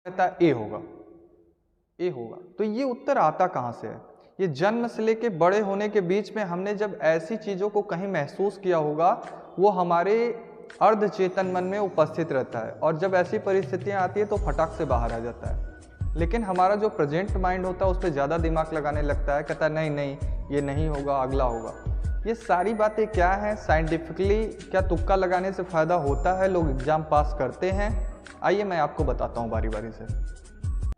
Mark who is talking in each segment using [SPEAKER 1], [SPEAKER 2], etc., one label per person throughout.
[SPEAKER 1] कहता है ए होगा, ए होगा। तो ये उत्तर आता कहाँ से है? ये जन्म से लेके बड़े होने के बीच में हमने जब ऐसी चीज़ों को कहीं महसूस किया होगा, वो हमारे अर्धचेतन मन में उपस्थित रहता है, और जब ऐसी परिस्थितियाँ आती है तो फटाक से बाहर आ जाता है। लेकिन हमारा जो प्रेजेंट माइंड होता है उस पर ज़्यादा दिमाग लगाने लगता है, कहता है नहीं नहीं ये नहीं होगा, अगला होगा। ये सारी बातें क्या हैं साइंटिफिकली? क्या तुक्का लगाने से फ़ायदा होता है? लोग एग्ज़ाम पास करते हैं? आइए मैं आपको बताता हूँ बारी बारी से।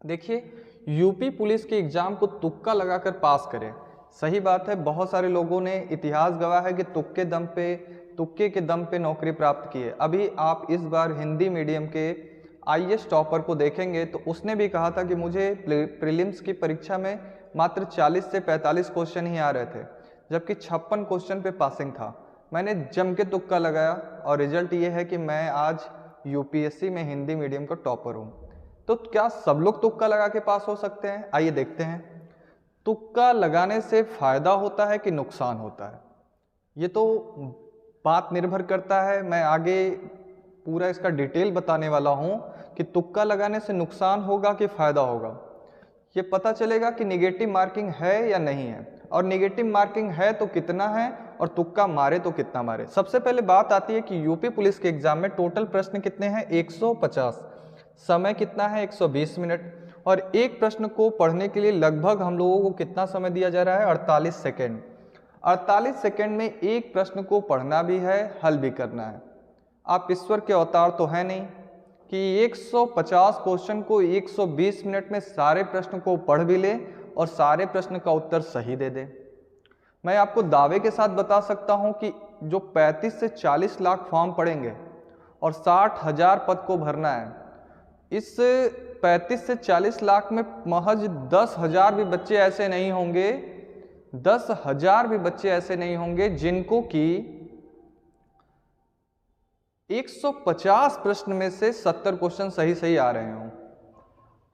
[SPEAKER 1] देखिए, यूपी पुलिस के एग्ज़ाम को तुक्का लगाकर पास करें, सही बात है। बहुत सारे लोगों ने इतिहास गवाह है कि तुक्के के दम पे नौकरी प्राप्त की है। अभी आप इस बार हिंदी मीडियम के आईएएस टॉपर को देखेंगे तो उसने भी कहा था कि मुझे प्रीलिम्स की परीक्षा में मात्र 40 से 45 क्वेश्चन ही आ रहे थे, जबकि 56 क्वेश्चन पे पासिंग था। मैंने जम के तुक्का लगाया और रिजल्ट ये है कि मैं आज यूपीएससी में हिंदी मीडियम का टॉपर हूँ। तो क्या सब लोग तुक्का लगा के पास हो सकते हैं? आइए देखते हैं। तुक्का लगाने से फायदा होता है कि नुकसान होता है? ये तो बात निर्भर करता है। मैं आगे पूरा इसका डिटेल बताने वाला हूँ कि तुक्का लगाने से नुकसान होगा कि फायदा होगा। ये पता चलेगा कि निगेटिव मार्किंग है या नहीं है, और निगेटिव मार्किंग है तो कितना है, और तुक्का मारे तो कितना मारे। सबसे पहले बात आती है कि यूपी पुलिस के एग्जाम में टोटल प्रश्न कितने हैं? 150। समय कितना है? 120 मिनट। और एक प्रश्न को पढ़ने के लिए लगभग हम लोगों को कितना समय दिया जा रहा है? 48 सेकेंड। 48 सेकेंड में एक प्रश्न को पढ़ना भी है, हल भी करना है। आप ईश्वर के अवतार तो है नहीं कि 150 क्वेश्चन को 120 मिनट में सारे प्रश्न को पढ़ भी ले और सारे प्रश्न का उत्तर सही दे दे। मैं आपको दावे के साथ बता सकता हूं कि जो 35 से 40 लाख फॉर्म पड़ेंगे और 60,000 पद को भरना है, इस 35 से 40 लाख में महज 10,000 भी बच्चे ऐसे नहीं होंगे, 10,000 भी बच्चे ऐसे नहीं होंगे जिनको कि 150 प्रश्न में से 70 क्वेश्चन सही सही आ रहे हों।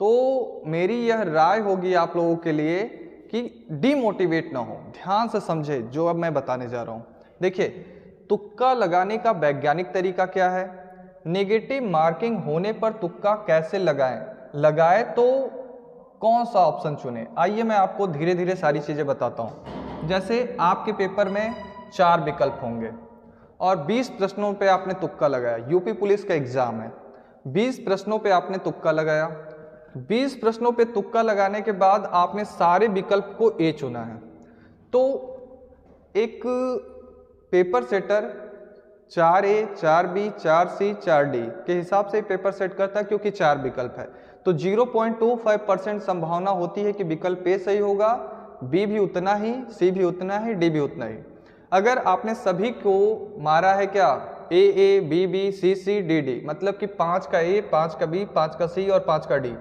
[SPEAKER 1] तो मेरी यह राय होगी आप लोगों के लिए कि डिमोटिवेट ना हो, ध्यान से समझे जो अब मैं बताने जा रहा हूं। देखिए, तुक्का लगाने का वैज्ञानिक तरीका क्या है? नेगेटिव मार्किंग होने पर तुक्का कैसे लगाएं तो कौन सा ऑप्शन चुने? आइए मैं आपको धीरे धीरे सारी चीजें बताता हूं। जैसे आपके पेपर में 4 विकल्प होंगे और 20 प्रश्नों पे आपने तुक्का लगाया। यूपी पुलिस का एग्जाम है, 20 प्रश्नों पे आपने तुक्का लगाया। 20 प्रश्नों पे तुक्का लगाने के बाद आपने सारे विकल्प को ए चुना है। तो एक paper setter 4A, 4B, 4C, 4D के हिसाब से पेपर सेट करता है, क्योंकि 4 विकल्प है। तो 0.25% संभावना होती है कि विकल्प ए सही होगा, बी भी उतना ही, सी भी उतना ही, डी भी उतना ही। अगर आपने सभी को मारा है क्या? A, B B, C D D, मतलब कि 5 का ए, 5 का बी, 5 का सी और 5 का डी।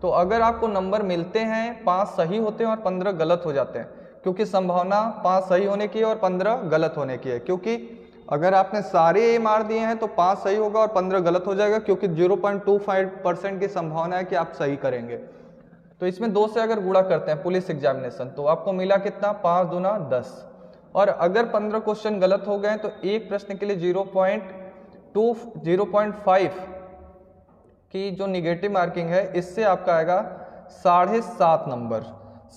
[SPEAKER 1] तो अगर आपको नंबर मिलते हैं, 5 सही होते हैं और 15 गलत हो जाते हैं, क्योंकि संभावना 5 सही होने की और 15 गलत होने की है। क्योंकि अगर आपने सारे ए मार दिए हैं तो 5 सही होगा और 15 गलत हो जाएगा, क्योंकि 0.25% की संभावना है कि आप सही करेंगे। तो इसमें 2 से अगर गुणा करते हैं पुलिस एग्जामिनेशन, तो आपको मिला कितना? 5 दूना 10। और अगर 15 क्वेश्चन गलत हो गए तो एक प्रश्न के लिए 0.5 की जो निगेटिव मार्किंग है, इससे आपका आएगा 7.5 नंबर।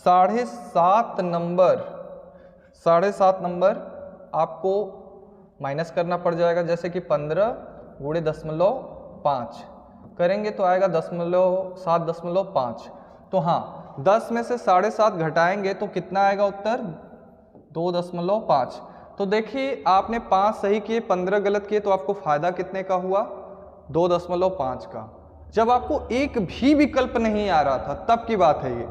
[SPEAKER 1] 7.5 नंबर आपको माइनस करना पड़ जाएगा। जैसे कि 15 गुणे 0.5 करेंगे तो आएगा 7.5। तो हाँ, 10 में से 7.5 घटाएंगे तो कितना आएगा उत्तर? 2.5। तो देखिए, आपने 5 सही किए, 15 गलत किए, तो आपको फायदा कितने का हुआ? 2.5 का। जब आपको एक भी विकल्प नहीं आ रहा था तब की बात है ये,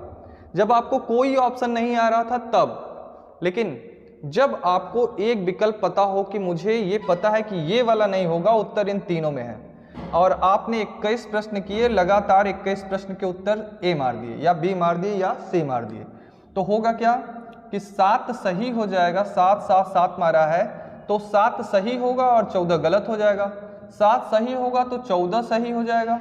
[SPEAKER 1] जब आपको कोई ऑप्शन नहीं आ रहा था तब। लेकिन जब आपको एक विकल्प पता हो कि मुझे ये पता है कि ये वाला नहीं होगा, उत्तर इन तीनों में है, और आपने 21 प्रश्न किए, लगातार 21 प्रश्न के उत्तर ए मार दिए या बी मार दिए या सी मार दिए, तो होगा क्या कि 7 सही हो जाएगा। 7 7 7 मारा है तो 7 सही होगा और 14 गलत हो जाएगा। 7 सही होगा तो 14 सही हो जाएगा,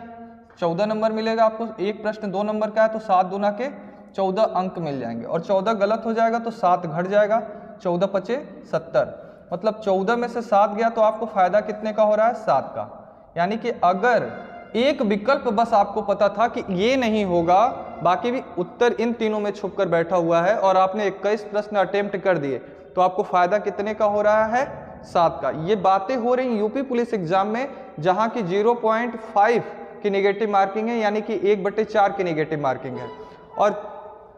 [SPEAKER 1] 14 नंबर मिलेगा आपको। एक प्रश्न 2 नंबर का है तो 7 दूना के 14 अंक मिल जाएंगे। और 14 गलत हो जाएगा तो 7 घट जाएगा, 14 पचे 70, मतलब 14 में से 7 गया तो आपको फायदा कितने का हो रहा है? 7 का। यानी कि अगर एक विकल्प बस आपको पता था कि ये नहीं होगा, बाकी भी उत्तर इन तीनों में छुप कर बैठा हुआ है और आपने 21 प्रश्न अटेम्प्ट कर दिए, तो आपको फायदा कितने का हो रहा है? 7 का। ये बातें हो रही यूपी पुलिस एग्जाम में, जहां की 0.5 की नेगेटिव मार्किंग है, यानी कि 1/4 की नेगेटिव मार्किंग है। और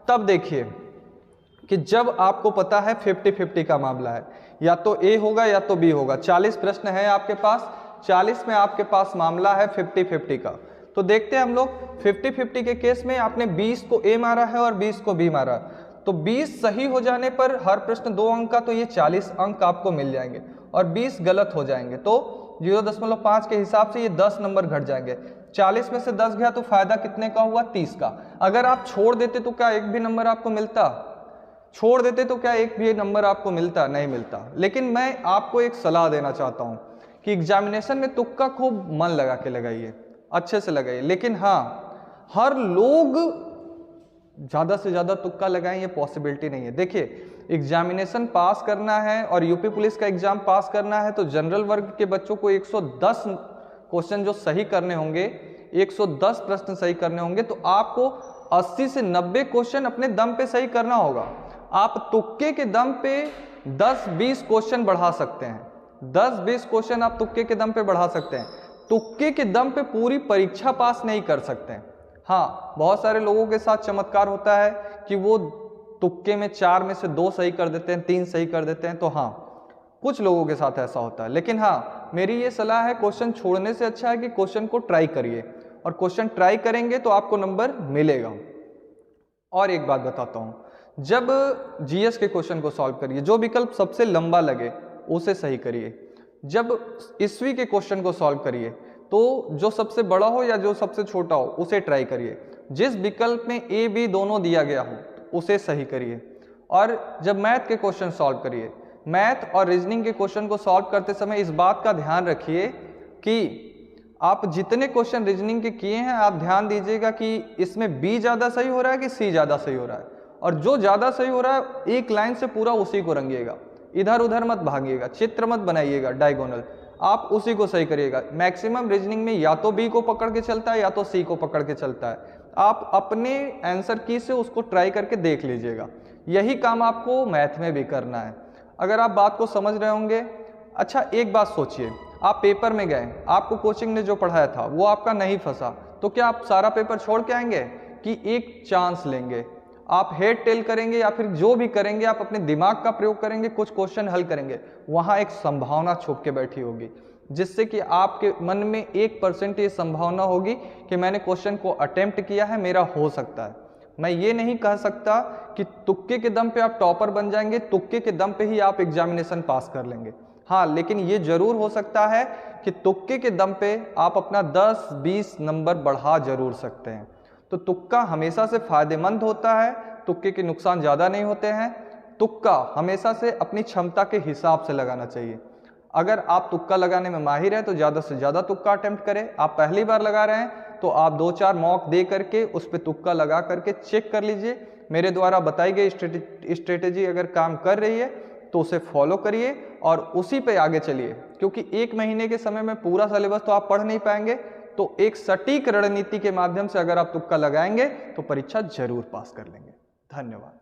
[SPEAKER 1] तब देखिए कि जब आपको पता है 50-50 का मामला है, या तो ए होगा या तो बी होगा। 40 प्रश्न है आपके पास, 40 में आपके पास मामला है 50-50 का। तो देखते हैं हम लोग 50-50 के केस में आपने 20 को ए मारा है और 20 को बी मारा, तो 20 सही हो जाने पर हर प्रश्न 2 अंक का, तो ये 40 अंक आपको मिल जाएंगे, और 20 गलत हो जाएंगे तो 0.5 के हिसाब से ये 10 नंबर घट जाएंगे। 40 में से 10 गया तो फायदा कितने का हुआ? 30 का। अगर आप छोड़ देते तो क्या एक भी नंबर आपको मिलता? छोड़ देते तो क्या एक भी नंबर आपको मिलता? नहीं मिलता। लेकिन मैं आपको एक सलाह देना चाहता हूं कि एग्जामिनेशन में तुक्का खूब मन लगा के लगाइए, अच्छे से लगाइए, लेकिन हाँ, हर लोग ज़्यादा से ज़्यादा तुक्का लगाएं ये पॉसिबिलिटी नहीं है। देखिए, एग्जामिनेशन पास करना है और यूपी पुलिस का एग्जाम पास करना है तो जनरल वर्ग के बच्चों को 110 क्वेश्चन जो सही करने होंगे, 110 प्रश्न सही करने होंगे, तो आपको 80 से 90 क्वेश्चन अपने दम पे सही करना होगा। आप तुक्के के दम पे 10-20 क्वेश्चन बढ़ा सकते हैं, 10-20 क्वेश्चन आप तुक्के के दम पे बढ़ा सकते हैं। तुक्के के दम पे पूरी परीक्षा पास नहीं कर सकते हैं। हाँ, बहुत सारे लोगों के साथ चमत्कार होता है कि वो तुक्के में 4 में से 2 सही कर देते हैं, 3 सही कर देते हैं, तो हाँ, कुछ लोगों के साथ ऐसा होता है। लेकिन हाँ, मेरी ये सलाह है, क्वेश्चन छोड़ने से अच्छा है कि क्वेश्चन को ट्राई करिए, और क्वेश्चन ट्राई करेंगे तो आपको नंबर मिलेगा। और एक बात बताता हूँ, जब जीएस के क्वेश्चन को सॉल्व करिए, जो विकल्प सबसे लंबा लगे उसे सही करिए। जब ईस्वी के क्वेश्चन को सॉल्व करिए तो जो सबसे बड़ा हो या जो सबसे छोटा हो उसे ट्राई करिए। जिस विकल्प में ए बी दोनों दिया गया हो उसे सही करिए। और जब मैथ के क्वेश्चन सॉल्व करिए, मैथ और रीजनिंग के क्वेश्चन को सॉल्व करते समय इस बात का ध्यान रखिए कि आप जितने क्वेश्चन रीजनिंग के किए हैं, आप ध्यान दीजिएगा कि इसमें बी ज़्यादा सही हो रहा है कि सी ज़्यादा सही हो रहा है, और जो ज़्यादा सही हो रहा है एक लाइन से पूरा उसी को रंगिएगा, इधर उधर मत भागिएगा, चित्र मत बनाइएगा डायगोनल, आप उसी को सही करिएगा। मैक्सिमम रीजनिंग में या तो बी को पकड़ के चलता है या तो सी को पकड़ के चलता है। आप अपने आंसर की से उसको ट्राई करके देख लीजिएगा। यही काम आपको मैथ में भी करना है। अगर आप बात को समझ रहे होंगे। अच्छा, एक बात सोचिए, आप पेपर में गए, आपको कोचिंग ने जो पढ़ाया था वो आपका नहीं फंसा, तो क्या आप सारा पेपर छोड़ के आएंगे कि एक चांस लेंगे? आप हेड टेल करेंगे या फिर जो भी करेंगे, आप अपने दिमाग का प्रयोग करेंगे, कुछ क्वेश्चन हल करेंगे, वहाँ एक संभावना छुप के बैठी होगी, जिससे कि आपके मन में 1% ये संभावना होगी कि मैंने क्वेश्चन को अटेम्प्ट किया है, मेरा हो सकता है। मैं ये नहीं कह सकता कि तुक्के के दम पे आप टॉपर बन जाएंगे, तुक्के के दम पे ही आप एग्जामिनेशन पास कर लेंगे। हाँ, लेकिन ये जरूर हो सकता है कि तुक्के के दम पे आप अपना 10-20 नंबर बढ़ा जरूर सकते हैं। तो तुक्का हमेशा से फायदेमंद होता है, तुक्के के नुकसान ज़्यादा नहीं होते हैं। तुक्का हमेशा से अपनी क्षमता के हिसाब से लगाना चाहिए। अगर आप तुक्का लगाने में माहिर हैं तो ज़्यादा से ज़्यादा तुक्का अटेम्प्ट करें। आप पहली बार लगा रहे हैं तो आप 2-4 मॉक दे करके उस पर तुक्का लगा करके चेक कर लीजिए। मेरे द्वारा बताई गई स्ट्रेटेजी अगर काम कर रही है तो उसे फॉलो करिए और उसी पे आगे चलिए, क्योंकि 1 महीने के समय में पूरा सिलेबस तो आप पढ़ नहीं पाएंगे। तो एक सटीक रणनीति के माध्यम से अगर आप तुक्का लगाएंगे तो परीक्षा जरूर पास कर लेंगे। धन्यवाद।